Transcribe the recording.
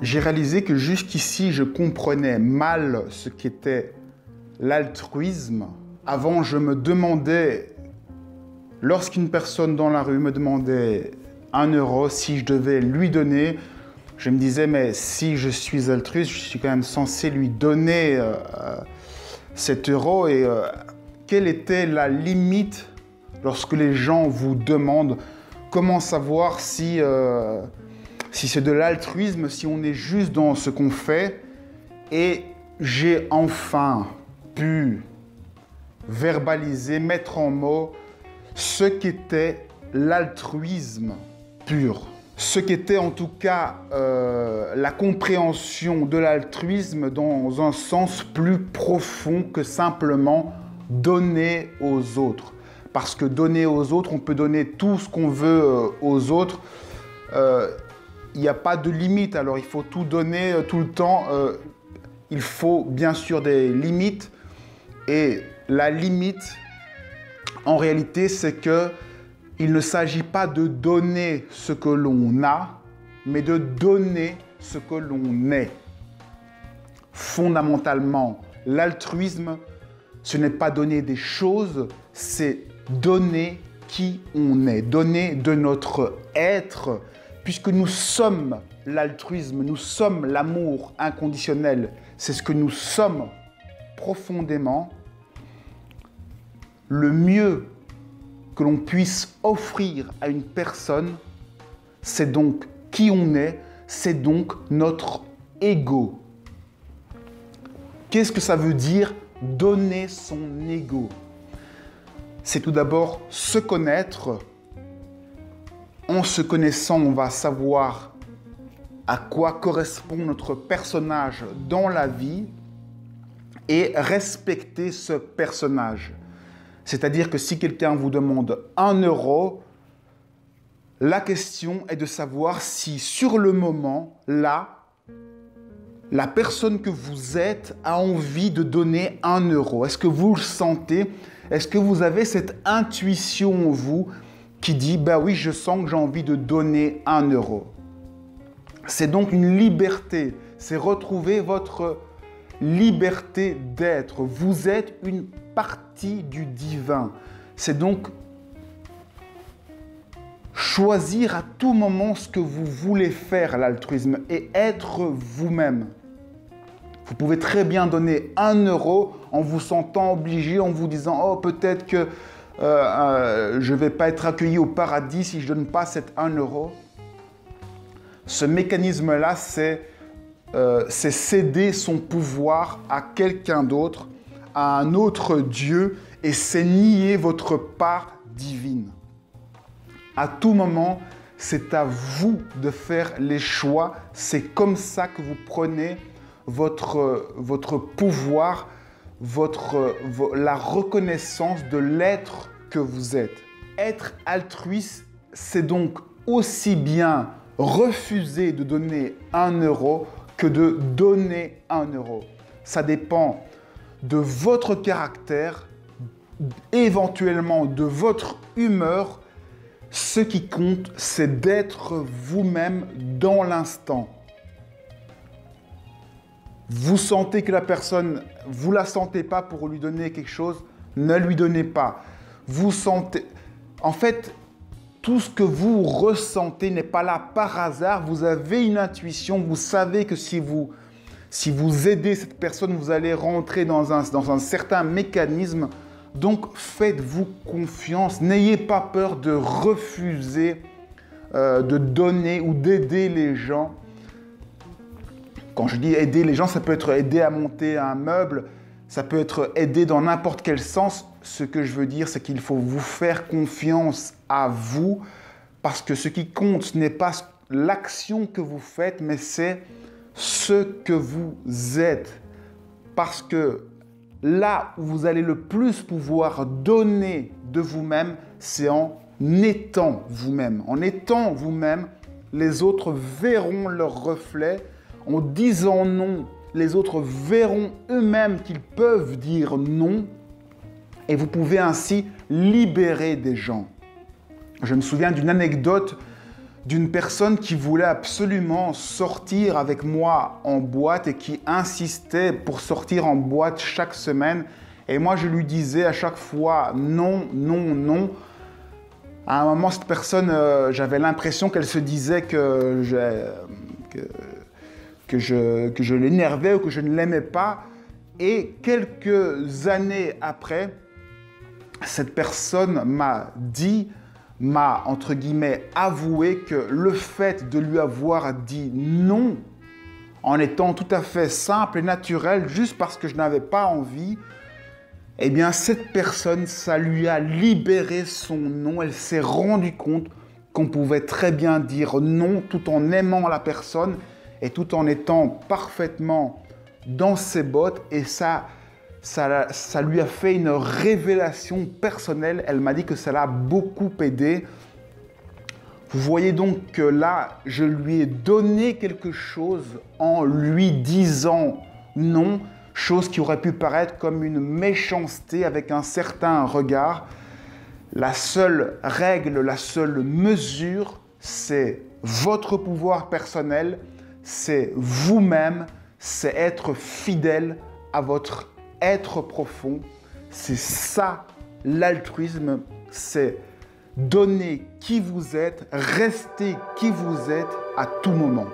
j'ai réalisé que jusqu'ici, je comprenais mal ce qu'était l'altruisme. Avant, je me demandais, lorsqu'une personne dans la rue me demandait 1 euro, si je devais lui donner, je me disais, mais si je suis altruiste, je suis quand même censé lui donner cet euro. Et quelle était la limite lorsque les gens vous demandent comment savoir si c'est de l'altruisme, si on est juste dans ce qu'on fait? Et j'ai enfin pu verbaliser, mettre en mots ce qu'était l'altruisme pur. Ce qu'était en tout cas la compréhension de l'altruisme dans un sens plus profond que simplement donner aux autres. Parce que donner aux autres, on peut donner tout ce qu'on veut aux autres. Il n'y a pas de limite, alors il faut tout donner tout le temps. Il faut bien sûr des limites. Et la limite, en réalité, c'est que il ne s'agit pas de donner ce que l'on a, mais de donner ce que l'on est. Fondamentalement, l'altruisme, ce n'est pas donner des choses, c'est donner qui on est, donner de notre être, puisque nous sommes l'altruisme, nous sommes l'amour inconditionnel, c'est ce que nous sommes profondément. Le mieux que l'on puisse offrir à une personne, c'est donc qui on est, c'est donc notre ego. Qu'est-ce que ça veut dire donner son ego? C'est tout d'abord se connaître. En se connaissant, on va savoir à quoi correspond notre personnage dans la vie et respecter ce personnage. C'est-à-dire que si quelqu'un vous demande 1 euro, la question est de savoir si sur le moment, là, la personne que vous êtes a envie de donner 1 euro. Est-ce que vous le sentez? Est-ce que vous avez cette intuition en vous qui dit, ben oui, je sens que j'ai envie de donner 1 euro. C'est donc une liberté, c'est retrouver votre liberté d'être. Vous êtes une partie du divin. C'est donc choisir à tout moment ce que vous voulez faire, l'altruisme, et être vous-même. Vous pouvez très bien donner 1 euro en vous sentant obligé, en vous disant « Oh, peut-être que je ne vais pas être accueilli au paradis si je ne donne pas cet 1 euro. » Ce mécanisme-là, c'est céder son pouvoir à quelqu'un d'autre, à un autre Dieu, et c'est nier votre part divine. À tout moment, c'est à vous de faire les choix. C'est comme ça que vous prenez votre pouvoir, la reconnaissance de l'être que vous êtes. Être altruiste, c'est donc aussi bien refuser de donner 1 euro que de donner 1 euro. Ça dépend de votre caractère, éventuellement de votre humeur. Ce qui compte, c'est d'être vous-même dans l'instant. Vous sentez que la personne, vous ne la sentez pas pour lui donner quelque chose, ne lui donnez pas. Vous sentez... En fait, tout ce que vous ressentez n'est pas là par hasard. Vous avez une intuition, vous savez que si vous aidez cette personne, vous allez rentrer dans un certain mécanisme. Donc, faites-vous confiance. N'ayez pas peur de refuser de donner ou d'aider les gens. Quand je dis aider les gens, ça peut être aider à monter un meuble, ça peut être aider dans n'importe quel sens. Ce que je veux dire, c'est qu'il faut vous faire confiance à vous, parce que ce qui compte, ce n'est pas l'action que vous faites, mais c'est ce que vous êtes. Parce que là où vous allez le plus pouvoir donner de vous-même, c'est en étant vous-même. En étant vous-même, les autres verront leur reflet. En disant non, les autres verront eux-mêmes qu'ils peuvent dire non. Et vous pouvez ainsi libérer des gens. Je me souviens d'une anecdote d'une personne qui voulait absolument sortir avec moi en boîte et qui insistait pour sortir en boîte chaque semaine. Et moi, je lui disais à chaque fois non, non, non. À un moment, cette personne, j'avais l'impression qu'elle se disait que je l'énervais ou que je ne l'aimais pas. Et quelques années après, cette personne m'a entre guillemets, avoué que le fait de lui avoir dit non, en étant tout à fait simple et naturel, juste parce que je n'avais pas envie, eh bien, cette personne, ça lui a libéré son non. Elle s'est rendue compte qu'on pouvait très bien dire non tout en aimant la personne et tout en étant parfaitement dans ses bottes. Et ça lui a fait une révélation personnelle. Elle m'a dit que ça l'a beaucoup aidé. Vous voyez donc que là, je lui ai donné quelque chose en lui disant non, chose qui aurait pu paraître comme une méchanceté avec un certain regard. La seule règle, la seule mesure, c'est votre pouvoir personnel, c'est vous-même, c'est être fidèle à votre être profond. C'est ça l'altruisme, c'est donner qui vous êtes, rester qui vous êtes à tout moment.